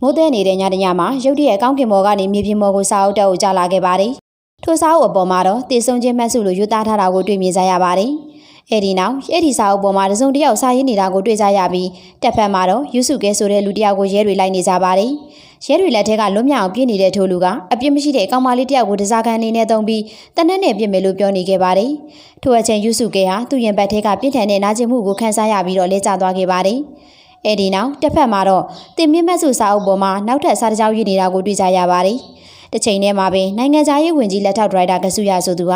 မိုးတဲ့နေတဲ့ညတညမှာရုတ်တရက်ကောင်းကင်ဘော်ကနေမြေပြင်ပေါ်ကိုစာအုပ်တက်ကိုကျလာခဲ့ပါတယ်။ထိုစာအုပ်အပေါ်မှာတော့တည်ဆုံခြင်းမှတ်စုလိုယူသားထားတာကိုတွေ့မြင်ကြရပါတယ်။အဲဒီနောက်အဲ့ဒီစာအုပ်ပေါ်မှာတစုံတစ်ယောက်စာရေးနေတာကိုတွေ့ကြရပြီးတက်ဖက်မှာတော့ယူစုကဲဆိုတဲ့လူတစ်ယောက်ကိုရဲတွေလိုက်နေကြပါတယ်။ရဲတွေလက်ထက်ကလွတ်မြောက်ပြည့်နေတဲ့ထိုလူကအပြစ်မရှိတဲ့ကောင်မလေးတစ်ယောက်ကိုတစားကန်အနေနဲ့သုံးပြီးတနက်နဲ့ပြစ်မယ်လို့ပြောနေခဲ့ပါတယ်။ထိုအချိန်ယူစုကဲဟာသူ့ရင်ဘတ်ထဲကပြစ်ထန်တဲ့နာကျင်မှုကိုခန်းစားရပြီးတော့လဲကျသွားခဲ့ပါတယ်။အဲဒီနောက်တစ်ဖက်မှာတော့တင်မြင့်မတ်စုစာအုပ်ပေါ်မှာနောက်ထပ်စာတစ်ကြောင်းရေးနေတာကိုတွေ့ကြရပါတယ်။တစ်ချိန်တည်းမှာပဲနိုင်ငံခြားရေးဝန်ကြီးလက်ထောက်ဒရိုက်တာကဆုရဆိုသူဟ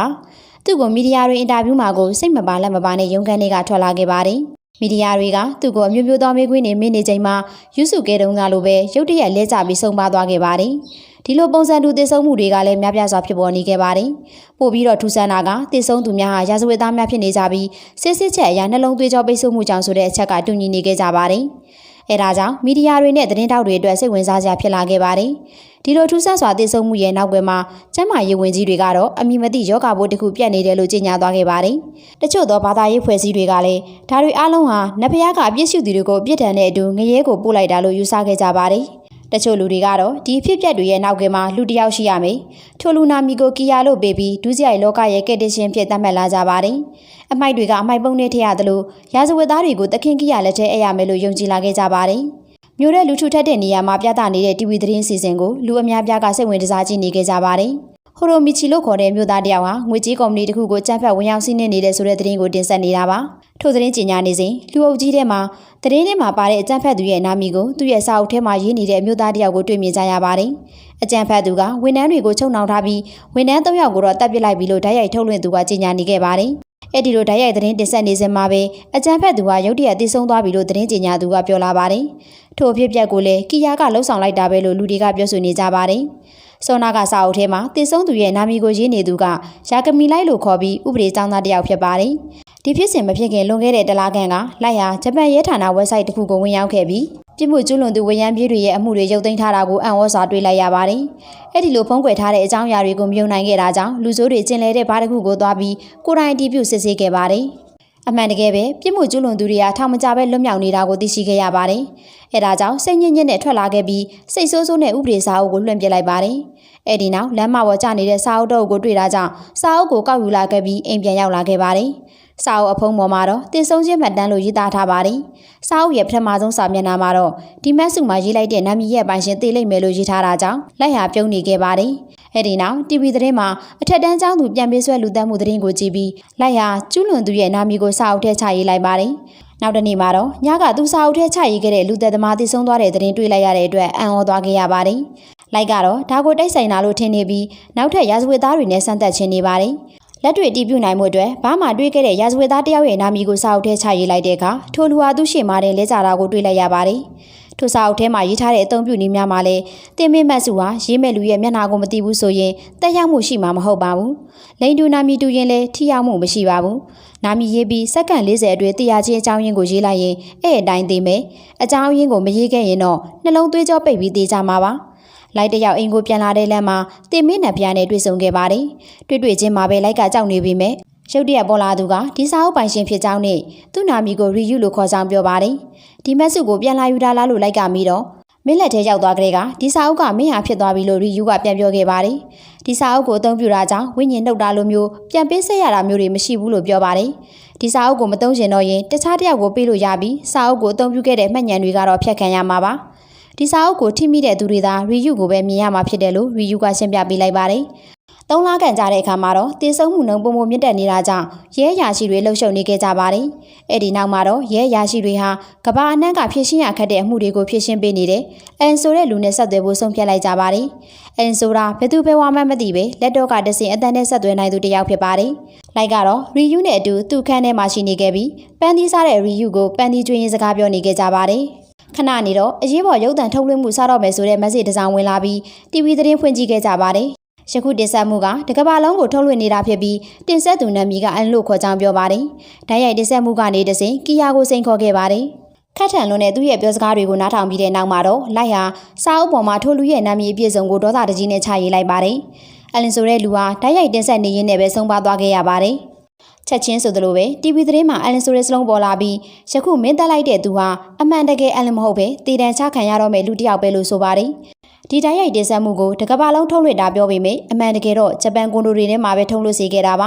ာသူ့ကိုမီဒီယာတွေအင်တာဗျူးမှာကိုစိတ်မပါလက်မပါနဲ့ရုံးခန်းတွေကထွက်လာခဲ့ပါတယ်။မီဒီယာတွေကသူ့ကိုအမျိုးမျိုးသောမေးခွန်းတွေမေးနေချိန်မှာယူစုကဲတုံးကလိုပဲရုတ်တရက်လဲကျပြီးဆုံးပါသွားခဲ့ပါတယ်။ဒီလိုပုံစံတူတည်ဆုံမှုတွေကလည်းများပြားစွာဖြစ်ပေါ်နေခဲ့ပါတယ်။ပို့ပြီးတော့ထူးဆန်းတာကတည်ဆုံသူများဟာရာဇဝတ်သားများဖြစ်နေကြပြီးစစ်စစ်ချက်အရာနှလုံးသွေးကြောပိတ်ဆို့မှုကြောင့်ဆိုတဲ့အချက်ကတူညီနေခဲ့ကြပါတယ်။အဲဒါကြောင့်မီဒီယာတွေနဲ့သတင်းတောက်တွေအတွက်စိတ်ဝင်စားစရာဖြစ်လာခဲ့ပါတယ်။ဒီလိုထူးဆန်းစွာတည်ဆုံမှုရဲ့နောက်ကွယ်မှာကျန်းမာရေးဝန်ကြီးတွေကတော့အမည်မသိယောဂဘိုးတစ်ခုပြတ်နေတယ်လို့ကြေညာသွားခဲ့ပါတယ်။တချို့သောဘာသာရေးဖွဲ့စည်းတွေကလည်းဒါတွေအားလုံးဟာနတ်ဖျားကအပြစ်ရှိသူတွေကိုအပြစ်ဒဏ်နဲ့အတူငရဲကိုပို့လိုက်တာလို့ယူဆခဲ့ကြပါတယ်။တချို့လူတွေကတော့ဒီအဖြစ်အပျက်တွေရဲ့နောက်ကမှာလူတစ်ယောက်ရှိရမယ်။ထိုလူနာမီကိုကီယာလို့ပေးပြီးဒုစရိုက်လောကရဲ့ကဲ့တင်ရှင်ဖြစ်သတ်မှတ်လာကြပါတယ်။အမိုက်တွေကအမိုက်ပုံနဲ့ထည့်ရတယ်လို့ရာဇဝတ်သားတွေကိုတခင်ကီယာလက်ထဲအပ်ရမယ်လို့ယုံကြည်လာခဲ့ကြပါတယ်။မြို့ရဲ့လူထုထက်တဲ့နေရာမှာပြသနေတဲ့ TV သတင်းစီစဉ်ကိုလူအများပြားကစိတ်ဝင်စားကြည့်နေခဲ့ကြပါတယ်။ဟိုရိုမီချီလို့ခေါ်တဲ့မြို့သားတယောက်ဟာငွေကြေးကုမ္ပဏီတစ်ခုကိုကြမ်းဖက်ဝင်ရောက်စီးနင်းနေတဲ့ဆိုတဲ့သတင်းကိုတင်ဆက်နေတာပါ။ထိုသတင်းကြေညာနေစဉ်လူအုပ်ကြီးထဲမှာသတင်းထဲမှာပါတဲ့အကြမ်းဖက်သူရဲ့နာမည်ကိုသူ့ရဲ့စာအုပ်ထဲမှာရေးနေတဲ့အမျိုးသားတယောက်ကိုတွေ့မြင်ကြရပါတယ်။အကြမ်းဖက်သူကဝန်ထမ်းတွေကိုချုပ်နှောင်ထားပြီးဝန်ထမ်း၃ယောက်ကိုတော့တပ်ပစ်လိုက်ပြီးလို့ဓာတ်ရိုက်ထုတ်လွှင့်သူကကြေညာနေခဲ့ပါတယ်။အဲ့ဒီလိုဓာတ်ရိုက်သတင်းတင်ဆက်နေစဉ်မှာပဲအကြမ်းဖက်သူကရုတ်တရက်တည်ဆုံသွားပြီလို့သတင်းကြေညာသူကပြောလာပါတယ်။ထို့အဖြစ်အပျက်ကိုလည်းကီယာကလှုပ်ဆောင်လိုက်တာပဲလို့လူတွေကပြောဆိုနေကြပါတယ်။စောနာကစာအုပ်ထဲမှာတည်ဆုံသူရဲ့နာမည်ကိုရေးနေသူကရာဂမီလိုက်လို့ခေါ်ပြီးဥပဒေကျောင်းသားတစ်ယောက်ဖြစ်ပါတယ်။ဒီဖြစ်စဉ်မဖြစ်ခင်လွန်ခဲ့တဲ့တလခန့်ကလိုက်ဟာဂျပန်ရဲဌာန website တစ်ခုကိုဝင်ရောက်ခဲ့ပြီးပြစ်မှုကျူးလွန်သူဝရမ်းပြေးတွေရဲ့အမှုတွေရုပ်သိမ်းထားတာကိုအံ့ဩစွာတွေ့လိုက်ရပါတယ်။အဲ့ဒီလိုဖုံးကွယ်ထားတဲ့အကြောင်းအရာတွေကိုမယုံနိုင်ခဲ့တာကြောင့်လူဆိုးတွေကျင်လည်တဲ့ဘားတစ်ခုကိုသွားပြီးကိုယ်တိုင်အတည်ပြုစစ်ဆေးခဲ့ပါတယ်။အမှန်တကယ်ပဲပြစ်မှုကျူးလွန်သူတွေကထောင်မကြပဲလွတ်မြောက်နေတာကိုသိရှိခဲ့ရပါတယ်။အဲဒါကြောင့်စိတ်ညစ်ညစ်နဲ့ထွက်လာခဲ့ပြီးစိတ်ဆိုးဆိုးနဲ့ဥပဒေစာအုပ်ကိုလွှင့်ပစ်လိုက်ပါတယ်။အဲဒီနောက်လမ်းမပေါ်ကျနေတဲ့စာအုပ်တော့ကိုတွေ့တာကြောင့်စာအုပ်ကိုကောက်ယူလာခဲ့ပြီးအိမ်ပြန်ရောက်လာခဲ့ပါတယ်။စာအုပ်အဖုံးပေါ်မှာတော့တည်ဆုံခြင်းမှတ်တမ်းလို့ရေးသားထားပါတယ်။စာအုပ်ရဲ့ပထမဆုံးစာမျက်နှာမှာတော့ဒီမတ်စုမှာရေးလိုက်တဲ့နာမည်ရဲ့ပိုင်ရှင်သိလိမ့်မယ်လို့ရေးထားတာကြောင့်လိုက်ဟာပြုံးနေခဲ့ပါတယ်။အဲဒီနောက် TV သတင်းမှာအထက်တန်းကျောင်းသူပြန်ပြေးဆွဲလူသက်မှုသတင်းကိုကြည့်ပြီးလိုက်ဟာကျူးလွန်သူရဲ့နာမည်ကိုစာအုပ်ထဲချရေးလိုက်ပါတယ်။နောက်တနေ့မှာတော့ညကသူစာအုပ်ထဲချရေးခဲ့တဲ့လူသက်သမားတည်ဆုံသွားတဲ့သတင်းတွေ့လိုက်ရတဲ့အတွက်အံ့ဩသွားခဲ့ရပါတယ်။လိုက်ကတော့ဒါကိုတိုက်ဆိုင်တာလို့ထင်နေပြီးနောက်ထပ်ရာဇဝတ်သားတွေနဲ့ဆန်းသက်ခြင်းနေပါတယ်။လက်တွေ့တည်ပြုနိုင်မှုအတွက်ဘာမှတွေးခဲ့တဲ့ရာဇဝတ်သားတယောက်ရဲ့နာမည်ကိုစာအုပ်ထဲချရေးလိုက်တဲ့အခါထိုလူဟာသူ့ရှေ့မှာတင်လဲကြတာကိုတွေ့လိုက်ရပါတယ်။ထိုစာအုပ်ထဲမှာရေးထားတဲ့အသုံးပြုနည်းများမှာလည်းတင်မင်းမတ်စုဟာရေးမဲ့လူရဲ့မျက်နှာကိုမသိဘူးဆိုရင်တက်ရောက်မှုရှိမှာမဟုတ်ပါဘူး။လိန်တူနာမည်တူရင်လည်းထိရောက်မှုမရှိပါဘူး။နာမည်ရေးပြီးစက္ကန့်40အတွင်းတရားချင်းအကြောင်းရင်းကိုရေးလိုက်ရင်အဲ့အတိုင်းသိမယ်။အကြောင်းရင်းကိုမရေးခဲ့ရင်တော့နှလုံးသွေးကြောပိတ်ပြီးသေချာမှာပါ။လိုက်တယောက်အိမ်ကိုပြန်လာတဲ့လမ်းမှာတင်မင်းနဲ့ဖျားနဲ့တွေ့ဆုံခဲ့ပါတယ်။တွေ့ချင်းမှာပဲလိုက်ကကြောက်နေပြီမဲ့ရုတ်တရက်ပေါ်လာသူကဒီစာအုပ်ပိုင်ရှင်ဖြစ်ကြောင်းနဲ့သူ့နာမည်ကို review လို့ခေါ်ကြောင်းပြောပါတယ်။ဒီမတ်စုကိုပြန်လာယူတာလားလို့လိုက်ကမိတော့မင်းလက်ထဲရောက်သွားကြတဲ့ကဒီစာအုပ်ကမင်းဟာဖြစ်သွားပြီလို့ review ကပြန်ပြောခဲ့ပါတယ်။ဒီစာအုပ်ကိုအသုံးပြုတာကြောင့်ဝိညာဉ်နှုတ်တာလိုမျိုးပြန်ပေးဆက်ရတာမျိုးတွေမရှိဘူးလို့ပြောပါတယ်။ဒီစာအုပ်ကိုမသုံးရှင်တော့ရင်တခြားတစ်ယောက်ကိုပေးလို့ရပြီးစာအုပ်ကိုအသုံးပြုခဲ့တဲ့မှတ်ဉာဏ်တွေကတော့ဖျက်ခံရမှာပါ။ဒီစာအုပ်ကိုထိမိတဲ့သူတွေသာ review ကိုပဲမြင်ရမှာဖြစ်တယ်လို့ review ကရှင်းပြပေးလိုက်ပါတယ်။3 လခန့်ကြာတဲ့အခါမှာတော့တည်ဆုံမှုနှုန်းပုံမြင့်တက်နေတာကြောင့်ရဲရာရှိတွေလှုပ်ရှုပ်နေခဲ့ကြပါတယ်။အဲ့ဒီနောက်မှာတော့ရဲရာရှိတွေဟာကဘာအနှံ့ကဖြည့်ရှင်းရခက်တဲ့အမှုတွေကိုဖြည့်ရှင်းပေးနေတယ်။အန်ဆိုတဲ့လူနဲ့ဆက်သွယ်ဖို့ဆုံးဖြတ်လိုက်ကြပါတယ်။အန်ဆိုတာဘယ်သူပဲဝါမှမသိပဲလက်တော့ကတဆင်အတန်းနဲ့ဆက်သွယ်နိုင်သူတစ်ယောက်ဖြစ်ပါတယ်။လိုက်ကတော့ review နဲ့အတူသူ့ခန်းထဲမှာရှိနေခဲ့ပြီးပန်းသီးစားတဲ့ review ကိုပန်းသီးကျွေးရင်းစကားပြောနေခဲ့ကြပါတယ်။ခဏနေတော့အရေးပေါ်ရုပ်သံထုတ်လွှင့်မှုစတော့မယ်ဆိုတဲ့ message တစ်စောင်ဝင်လာပြီး TV သတင်းဖွင့်ကြည့်ခဲ့ကြပါတယ်။ယခုတင်ဆက်မှုကတကဘာလုံးကိုထုတ်လွှင့်နေတာဖြစ်ပြီးတင်ဆက်သူနာမည်ကအန်လို့ခေါ်ကြောင်းပြောပါတယ်။ဓာတ်ရိုက်တင်ဆက်မှုကနေတစဉ်ကီယာကိုစိန်ခေါ်ခဲ့ပါတယ်။ခက်ထန်လွန်းတဲ့သူ့ရဲ့ပြောစကားတွေကိုနားထောင်ပြီးတဲ့နောက်မှာတော့လိုက်ဟာစာအုပ်ပေါ်မှာထိုလူရဲ့နာမည်အပြည့်စုံကိုဒေါသတကြီးနဲ့ချရေးလိုက်ပါတယ်။အလင်ဆိုတဲ့လူဟာဓာတ်ရိုက်တင်ဆက်နေရင်းနဲ့ပဲဆုံးပါသွားခဲ့ရပါတယ်။ ချက်ချင်းဆိုသလိုပဲ TV သတင်းမှာအန်လင်ဆိုတဲ့စလုံးပေါ်လာပြီးယခုမင်းတက်လိုက်တဲ့သူဟာအမှန်တကယ်အန်လင်မဟုတ်ပဲတည်တံချခံရတော့မယ့်လူတစ်ယောက်ပဲလို့ဆိုပါတယ်ဒီတိုက်ရိုက်တင်ဆက်မှုကိုတကဘာလုံးထုတ်လွှင့်တာပြောပေမဲ့အမှန်တကယ်တော့ဂျပန်ကွန်ဒိုတွေထဲမှာပဲထုတ်လွှင့်စေခဲ့တာပါ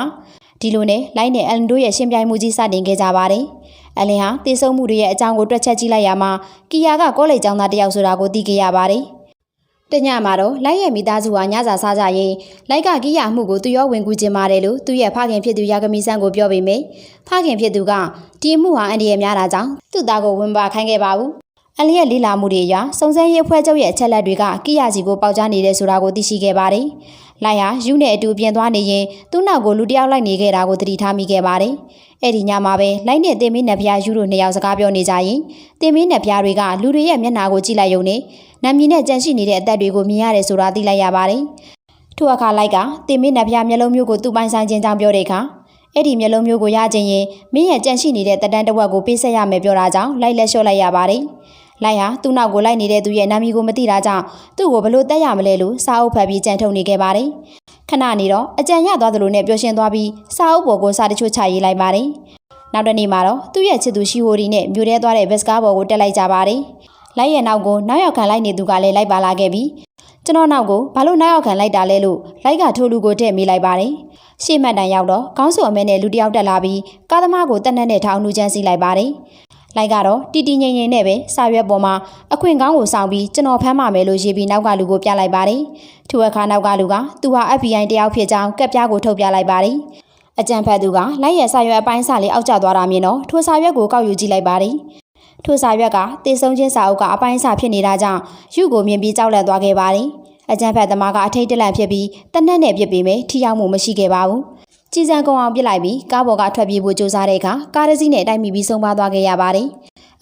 ဒီလိုနဲ့လိုက်နဲ့အန်လင်တို့ရဲ့ရှင်ပြိုင်မှုကြီးစတင်ခဲ့ကြပါတယ်အန်လင်ဟာတည်ဆုံမှုတွေရဲ့အကြောင်းကိုတွက်ချက်ကြည့်လိုက်ရမှာကီယာကကောလိပ်ကျောင်းသားတစ်ယောက်ဆိုတာကိုသိခဲ့ရပါတယ်တညမှာတော့လိုက်ရဲ့မိသားစုဟာညစာစားကြရင်လိုက်ကကီယာမှုကိုသူရောဝင်ကူခြင်းပါတယ်လို့သူ့ရဲ့ဖခင်ဖြစ်သူယာဂမီဆန်ကိုပြောပေမဲ့ဖခင်ဖြစ်သူကဒီအမှုဟာအန်ဒီရဲ့များတာကြောင့်သူ့သားကိုဝင်ပါခိုင်းခဲ့ပါဘူးအန်လီရဲ့လေးလာမှုတွေအရစုံစမ်းရေးအဖွဲ့ချုပ်ရဲ့အချက်လက်တွေကကီယာစီကိုပေါက်ကြားနေတဲ့ဆိုတာကိုသိရှိခဲ့ပါတယ်လိုက်ဟာယူနဲ့အတူပြင်သွားနေရင်သူ့နောက်ကိုလူတစ်ယောက်လိုက်နေခဲ့တာကိုသတိထားမိခဲ့ပါတယ်အဲ့ဒီညမှာပဲလိုက်နဲ့တင်မင်းနဖျားယူတို့နှစ်ယောက်စကားပြောနေကြရင်တင်မင်းနဖျားတွေကလူတွေရဲ့မျက်နှာကိုကြည့်လိုက်ရုံနဲ့နာမည်နဲ့ကြန့်ရှိနေတဲ့အသက်တွေကိုမြင်ရတယ်ဆိုတာသိလိုက်ရပါတယ်ထို့အခါလိုက်ကတင်မင်းနဖျားမျက်လုံးမျိုးကိုသူ့ပိုင်ဆိုင်ခြင်းကြောင့်ပြောတဲ့အခါအဲ့ဒီမျက်လုံးမျိုးကိုရခြင်းရင်မင်းရဲ့ကြန့်ရှိနေတဲ့တက်တန်းတစ်ဝက်ကိုပေးဆက်ရမယ်ပြောတာကြောင့်လိုက်လက်လျှော့လိုက်ရပါတယ်လိုက်ဟာသူ့နောက်ကိုလိုက်နေတဲ့သူရဲ့နာမည်ကိုမသိတာကြောင့်သူ့ကိုဘလို့တက်ရမလဲလို့စာအုပ်ဖတ်ပြီးကြံထုတ်နေခဲ့ပါတယ်ခဏနေတော့အကြံရသွားသလိုနဲ့ပျော်ရွှင်သွားပြီးစာအုပ်ပေါ်ကိုစာတချို့ချရေးလိုက်ပါတယ်နောက်တစ်နေ့မှာတော့သူ့ရဲ့ချစ်သူရှိဟိုဒီနဲ့မြို့ထဲသွားတဲ့ဘက်စကားပေါ်ကိုတက်လိုက်ကြပါတယ်လိုက်ရဲ့နောက်ကိုနောက်ရောက်ခံလိုက်နေသူကလည်းလိုက်ပါလာခဲ့ပြီးကျွန်တော်နောက်ကိုဘာလို့နောက်ရောက်ခံလိုက်တာလဲလို့လိုက်ကထိုးလူကိုထည့်မိလိုက်ပါတယ်ရှေ့မှတ်တန်ရောက်တော့ခေါင်းစုံအမဲနဲ့လူတစ်ယောက်တက်လာပြီးကားသမားကိုတက်နဲ့ထောင်နှူချမ်းစီလိုက်ပါတယ်လိုက်ကတော့တီတီငိမ့်ငိမ့်နဲ့ပဲစာရွက်ပေါ်မှာအခွင့်ကောင်းကိုဆောင်ပြီးကျွန်တော်ဖမ်းပါမယ်လို့ရေးပြီးနောက်ကလူကိုပြလိုက်ပါတယ်ထိုအခါနောက်ကလူကသူဟာ FBI တယောက်ဖြစ်ကြောင်းကပ်ပြားကိုထုတ်ပြလိုက်ပါတယ်အကြံဖတ်သူကလိုက်ရဲ့စာရွက်အပိုင်းစာလေးအောက်ကျသွားတာမြင်တော့ထိုစာရွက်ကိုကောက်ယူကြည့်လိုက်ပါတယ်ထိုစာရွက်ကတည်ဆုံးချင်းစာအုပ်ကအပိုင်းစာဖြစ်နေတာကြောင့်ယူကိုမြင်ပြီးကြောက်လန့်သွားခဲ့ပါတယ်အကြံဖတ်သမားကအထိတ်တလန့်ဖြစ်ပြီးတနက်နဲ့ပြစ်ပြီးမယ်ထိရောက်မှုမရှိခဲ့ပါဘူးကြည်စံကုန်အောင်ပြစ်လိုက်ပြီးကားပေါ်ကထွက်ပြေးဖို့ကြိုးစားတဲ့အခါကားတစ်စီးနဲ့တိုက်မိပြီးဆုံးပါသွားခဲ့ရပါတယ်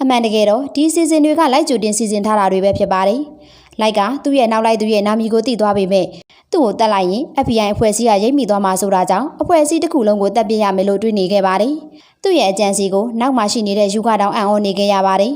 အမှန်တကယ်တော့ဒီစီစဉ်တွေကလိုက်ကြိုတင်စီစဉ်ထားတာတွေပဲဖြစ်ပါတယ်လိုက်ကသူ့ရဲ့နောက်လိုက်သူရဲ့နာမည်ကိုသိသွားပေမဲ့သူ့ကိုတတ်လိုက်ရင် FBI အဖွဲ့အစည်းကရိပ်မိသွားမှာဆိုတာကြောင့်အဖွဲ့အစည်းတစ်ခုလုံးကိုတက်ပြစ်ရမယ်လို့တွေးနေခဲ့ပါတယ်သူ့ရဲ့အကြံစီကိုနောက်မှရှိနေတဲ့ယူကတောင်အံ့ဩနေခဲ့ရပါတယ်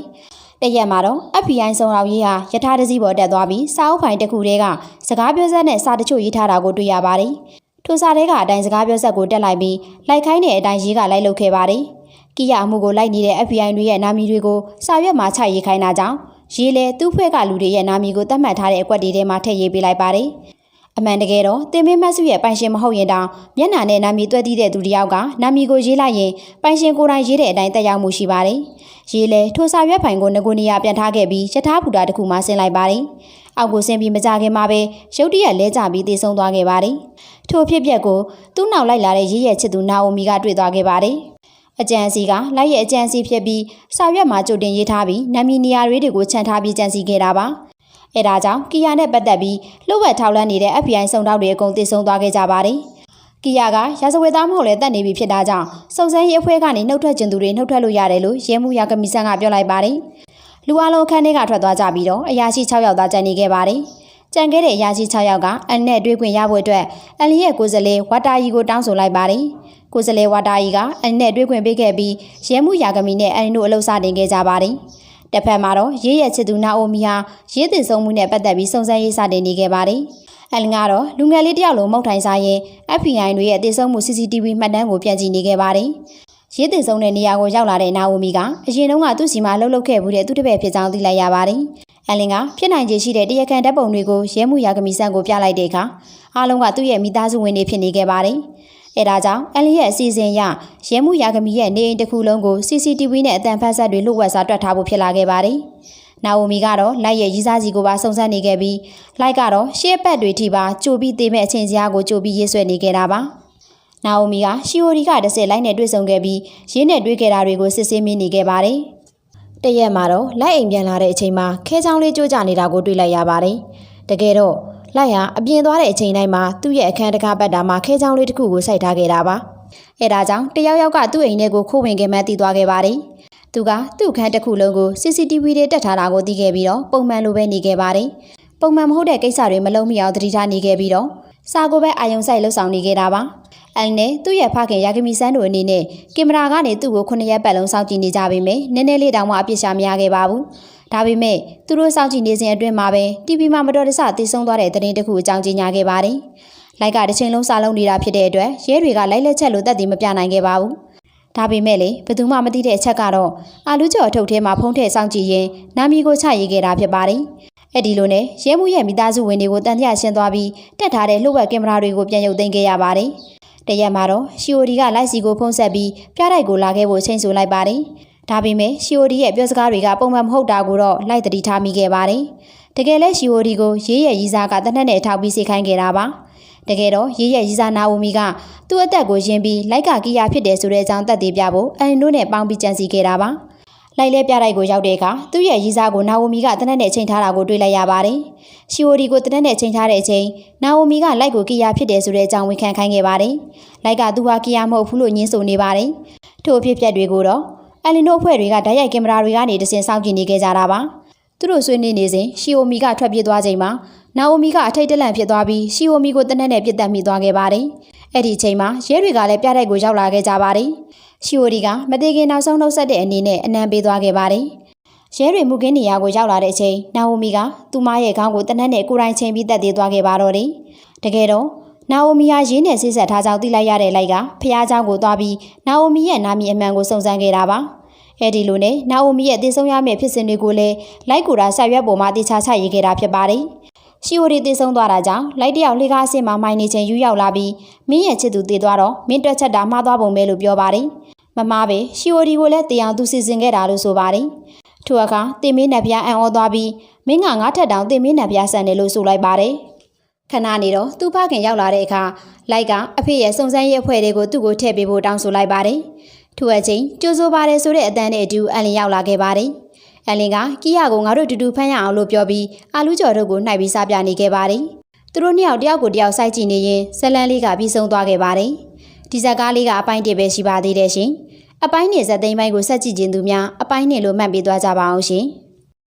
တရက်မှာတော့ FBI စုံတော်ရေးဟာယထာတစည်းပေါ်တက်သွားပြီးစာအုပ်ဖိုင်တစ်ခုတည်းကစကားပြောစက်နဲ့စာတချို့ရေးထားတာကိုတွေ့ရပါတယ်ထိုစာထဲကအတိုင်းစကားပြောဆက်ကိုတက်လိုက်ပြီးလိုက်ခိုင်းတဲ့အတိုင်းရေးကလိုက်လုပ်ခဲ့ပါတယ်။ကီယာအမှုကိုလိုက်နေတဲ့ FBI တွေရဲ့နာမည်တွေကိုစာရွက်မှာချရေးခိုင်းတာကြောင့်ရေးလဲသူ့ဖွဲ့ကလူတွေရဲ့နာမည်ကိုသတ်မှတ်ထားတဲ့အကွက်တွေထဲမှာထည့်ရေးပေးလိုက်ပါတယ်။အမှန်တကယ်တော့တင်မင်းမတ်စုရဲ့ပိုင်ရှင်မဟုတ်ရင်တောင်မျက်နှာနဲ့နာမည်တွဲတည်တဲ့သူတစ်ယောက်ကနာမည်ကိုရေးလိုက်ရင်ပိုင်ရှင်ကိုယ်တိုင်ရေးတဲ့အတိုင်းတက်ရောက်မှုရှိပါတယ်။ရေးလဲထိုစာရွက်ဖိုင်ကိုငကိုနေရပြန်ထားခဲ့ပြီးယထာဘူတာတစ်ခုမှဆင်းလိုက်ပါတယ်။အောက်ကိုဆင်းပြီးမကြခင်မှာပဲရုတ်တရက်လဲကျပြီးတေဆုံးသွားခဲ့ပါတယ်။ထိုဖြစ်ပျက်ကိုသူ့နောက်လိုက်လာတဲ့ရေးရဲ့ချစ်သူနာအိုမီကတွေ့သွားခဲ့ပါတယ်။အကြံစီကလိုက်ရဲ့အကြံစီဖြစ်ပြီးစာရွက်မှာကြိုတင်ရေးထားပြီးနာမည်နေရာတွေကိုခြံထားပြီးကြံစီခဲ့တာပါ။အဲဒါကြောင့်ကီယာနဲ့ပတ်သက်ပြီးလှုပ်ဝက်ထောက်လန်းနေတဲ့ FBI စုံတောက်တွေအကုန်တေဆုံးသွားခဲ့ကြပါတယ်။ကီယာကရာဇဝတ်သားမဟုတ်လဲတတ်နေပြီဖြစ်တာကြောင့်စုံစမ်းရေးအဖွဲ့ကနေနှုတ်ထွက်ခြင်းသူတွေနှုတ်ထွက်လို့ရတယ်လို့ရဲမှုယာကမီဆန်ကပြောလိုက်ပါတယ်။လူအလုံးအခန်းထဲကထွက်သွားကြပြီးတော့အရာရှိ6ယောက်သားကြံနေခဲ့ပါတယ်။ကြံခဲ့တဲ့အရာရှိ6ယောက်ကအန်နဲ့တွေ့ခွင့်ရဖို့အတွက်အန်လီရဲ့ကိုယ်စားလှယ်ဝါတာယီကိုတောင်းဆိုလိုက်ပါတယ်။ကိုယ်စားလှယ်ဝါတာယီကအန်နဲ့တွေ့ခွင့်ပေးခဲ့ပြီးရဲမှုယာကမီနဲ့အန်တို့အလုပ်စတင်ခဲ့ကြပါတယ်။တစ်ဖက်မှာတော့ရေးရဲ့ချစ်သူနာအိုမီဟာရေးတည်ဆုံးမှုနဲ့ပတ်သက်ပြီးစုံစမ်းရေးစတင်နေခဲ့ပါတယ်။အန်ကတော့လူငယ်လေးတယောက်လုံးမုတ်ထိုင်စားရင် FBI တွေရဲ့တည်ဆုံးမှု CCTV မှတ်တမ်းကိုပြန်ကြည့်နေခဲ့ပါတယ်။ရေးတည်ဆုံးတဲ့နေရာကိုရောက်လာတဲ့နာအိုမီကအရင်တုန်းကသူ့စီမှာလှုပ်လှုပ်ခဲ့မှုတဲ့သူ့တပည့်ဖြစ်ကြောင်းသိလိုက်ရပါတယ်။အန်လင်ကဖြစ်နိုင်ခြေရှိတဲ့တရားခံဓာတ်ပုံတွေကိုရဲမှုယာကမီဆန်ကိုပြလိုက်တဲ့အခါအားလုံးကသူ့ရဲ့မိသားစုဝင်တွေဖြစ်နေခဲ့ပါတယ်။အဲဒါကြောင့်အန်လင်ရဲ့အစီအစဉ်အရရဲမှုယာကမီရဲ့နေအိမ်တစ်ခုလုံးကို CCTV နဲ့အတန်ဖတ်ဆက်တွေလှုပ်ဝက်စာတွက်ထားဖို့ဖြစ်လာခဲ့ပါတယ်။နာအိုမီကတော့လိုက်ရဲ့ရီးစားစီကိုပါစုံစမ်းနေခဲ့ပြီးလိုက်ကတော့ရှေ့ပတ်တွေထိပါကြိုပြီးသေးမဲ့အချိန်စရာကိုကြိုပြီးရေးဆွဲနေခဲ့တာပါ။နာအိုမီကရှီယိုဒီကတစ်စက်လိုက်နဲ့တွေ့ဆုံခဲ့ပြီးရင်းနဲ့တွေ့ခဲ့တာတွေကိုစစ်ဆေးမိနေခဲ့ပါတယ်။တရက်မှာတော့လိုက်အိမ်ပြန်လာတဲ့အချိန်မှာခဲချောင်းလေးကြိုးကြနေတာကိုတွေ့လိုက်ရပါတယ်။တကယ်တော့လိုက်ဟာအပြင်သွားတဲ့အချိန်တိုင်းမှာသူ့ရဲ့အခန်းတကားပတ်တာမှာခဲချောင်းလေးတစ်ခုကိုစိုက်ထားခဲ့တာပါ။အဲဒါကြောင့်တယောက်ယောက်ကသူ့အိမ်ထဲကိုခိုးဝင်ခဲ့မှန်းသိသွားခဲ့ပါတယ်။သူကသူ့အခန်းတစ်ခုလုံးကို CCTV တွေတက်ထားတာကိုသိခဲ့ပြီးတော့ပုံမှန်လိုပဲနေခဲ့ပါတယ်။ပုံမှန်မဟုတ်တဲ့ကိစ္စတွေမလုံးမရအောင်သတိထားနေခဲ့ပြီးတော့စာကိုပဲအာယုံဆိုင်လှုပ်ဆောင်နေခဲ့တာပါ။အန်နဲ့သူ့ရဲ့ဖခင်ယာကမီဆန်တို့အနေနဲ့ကင်မရာကနေသူ့ကို9ရက်ပတ်လုံးစောင့်ကြည့်နေကြပေမဲ့နည်းနည်းလေးတောင်မှအပြစ်ရှာမရခဲ့ပါဘူး။ဒါပေမဲ့သူတို့စောင့်ကြည့်နေစဉ်အတွင်းမှာပဲ TV မှာမတော်တဆတည်ဆုံးသွားတဲ့သတင်းတစ်ခုအကြောင်းကြေညာခဲ့ပါတယ်။ လိုက်ကတစ်ချိန်လုံးစားလုံးနေတာဖြစ်တဲ့အတွက်ရဲတွေကလိုက်လက်ချက်လို့သက်သေမပြနိုင်ခဲ့ပါဘူး။ဒါပေမဲ့လေဘယ်သူမှမသိတဲ့အချက်ကတော့အာလူကျော်အထုပ်ထဲမှာဖုံးထည့်စောင့်ကြည့်ရင်နာမည်ကိုချရေးခဲ့တာဖြစ်ပါတယ်။အဲ့ဒီလိုနဲ့ရဲမှုရဲ့မိသားစုဝင်တွေကိုတန်တရားရှင်းသွားပြီးတက်ထားတဲ့လှုပ်ဝက်ကင်မရာတွေကိုပြန်ရုပ်သိမ်းခဲ့ရပါတယ်။တရက်မှာတော့ရှီအိုဒီကလိုက်စီကိုဖုံးဆက်ပြီးပြတိုက်ကိုလာခဲ့ဖို့ချိန်ဆလိုက်ပါတယ်။ဒါပေမဲ့ရှီအိုဒီရဲ့ပြောစကားတွေကပုံမှန်မဟုတ်တာကိုတော့လိုက်တတိထားမိခဲ့ပါတယ်။တကယ်လဲရှီအိုဒီကိုရေးရဲ့ရီစားကတနက်နဲ့ထောက်ပြီးစေခိုင်းခဲ့တာပါ။တကယ်တော့ရေးရဲ့ရီစားနာအိုမီကသူ့အသက်ကိုယဉ်ပြီးလိုက်ကကီယာဖြစ်တယ်ဆိုတဲ့အကြောင်းသက်သေပြဖို့အန်နိုနဲ့ပေါင်းပြီးကြံစီခဲ့တာပါ။လိုက်လဲပြတိုက်ကိုရောက်တဲ့အခါသူ့ရဲ့ရီစားကိုနာအိုမီကတနက်နဲ့ချိန်ထားတာကိုတွေ့လိုက်ရပါတယ်။ရှီအိုဒီကိုတနက်နဲ့ချိန်ထားတဲ့အချိန်နာအိုမီကလိုက်ကိုကီယာဖြစ်တယ်ဆိုတဲ့အကြောင်းဝန်ခံခိုင်းခဲ့ပါတယ်။လိုက်ကသူဟာကီယာမဟုတ်ဘူးလို့ညင်းဆိုနေပါတယ်။ထို့အဖြစ်ပြက်တွေကိုတော့အလင်တို့အဖွဲ့တွေကဓာတ်ရိုက်ကင်မရာတွေကနေတဆင့်စောင့်ကြည့်နေခဲ့ကြတာပါ။သူတို့ဆွေးနွေးနေစဉ်ရှီအိုမီကထွက်ပြေးသွားချိန်မှာနာအိုမီကအထိတ်တလန့်ဖြစ်သွားပြီးရှီအိုမီကိုတနက်နဲ့ပြစ်တက်မိသွားခဲ့ပါတယ်။အဲ့ဒီချိန်မှာရဲတွေကလည်းပြတိုက်ကိုရောက်လာခဲ့ကြပါတယ်။ရှီအိုဒီကမသေးခင်နောက်ဆုံးနှုတ်ဆက်တဲ့အနေနဲ့အနံပေးသွားခဲ့ပါတယ်။ရဲတွေမှုကင်းနေရာကိုရောက်လာတဲ့အချိန်နာအိုမီကသူမရဲ့ခေါင်းကိုတနက်နဲ့ကိုယ်တိုင်ချိန်ပြီးတက်သေးသွားခဲ့ပါတော့တယ်။တကယ်တော့နာအိုမီဟာရင်းနဲ့ဆေးဆက်ထားကြောင်းသိလိုက်ရတဲ့လိုက်ကဖះเจ้าကိုသွားပြီးနာအိုမီရဲ့နာမည်အမှန်ကိုစုံစမ်းခဲ့တာပါ။အဲဒီလိုနဲ့နာအိုမီရဲ့တည်ဆုံရမယ့်ဖြစ်စဉ်တွေကိုလည်းလိုက်ကိုတာဆက်ရွက်ပေါ်မှာတေချာချရေးခဲ့တာဖြစ်ပါတယ်။ရှီအိုဒီတည်ဆုံသွားတာကြောင့်လိုက်တယောက်လှေကားအစ်မှာမိုင်းနေချင်းယူရောက်လာပြီးမင်းရဲ့ချစ်သူတည်သွားတော့မင်းတွက်ချက်တာမှားသွားပုံပဲလို့ပြောပါတယ်။မမားပဲရှီအိုဒီကိုလည်းတေအောင်သူစီစဉ်ခဲ့တာလို့ဆိုပါတယ်။ထို့အခါတင်မင်းနတ်ပြားအံ့ဩသွားပြီးမင်းကငါထက်တောင်တင်မင်းနတ်ပြားဆန်တယ်လို့ဆိုလိုက်ပါတယ်။ခဏနေတော့သူ့ဖခင်ရောက်လာတဲ့အခါလိုက်ကအဖေရဲ့စုံစမ်းရေးအဖွဲ့တွေကိုသူ့ကိုထည့်ပေးဖို့တောင်းဆိုလိုက်ပါတယ်။ထို့အချိန်ကြိုးစိုးပါတယ်ဆိုတဲ့အတန်းနဲ့အတူအန်လင်ရောက်လာခဲ့ပါတယ်။အန်လင်ကကီယာကိုငါတို့တူတူဖမ်းရအောင်လို့ပြောပြီးအာလူကျော်တို့ကိုနှိုက်ပြီးစားပြနေခဲ့ပါတယ်။သူတို့နှစ်ယောက်တယောက်ကိုတယောက်စိုက်ကြည့်နေရင်ဇလန်းလေးကပြီးဆုံးသွားခဲ့ပါတယ်။ဒီဇက်ကားလေးကအပိုင်းတစ်ပဲရှိပါသေးတယ်ရှင်။အပိုင်းနဲ့ဇက်သိမ်းပိုင်းကိုဆက်ကြည့်ခြင်းသူများအပိုင်းနဲ့လို့မှတ်ပေးသွားကြပါအောင်ရှင်။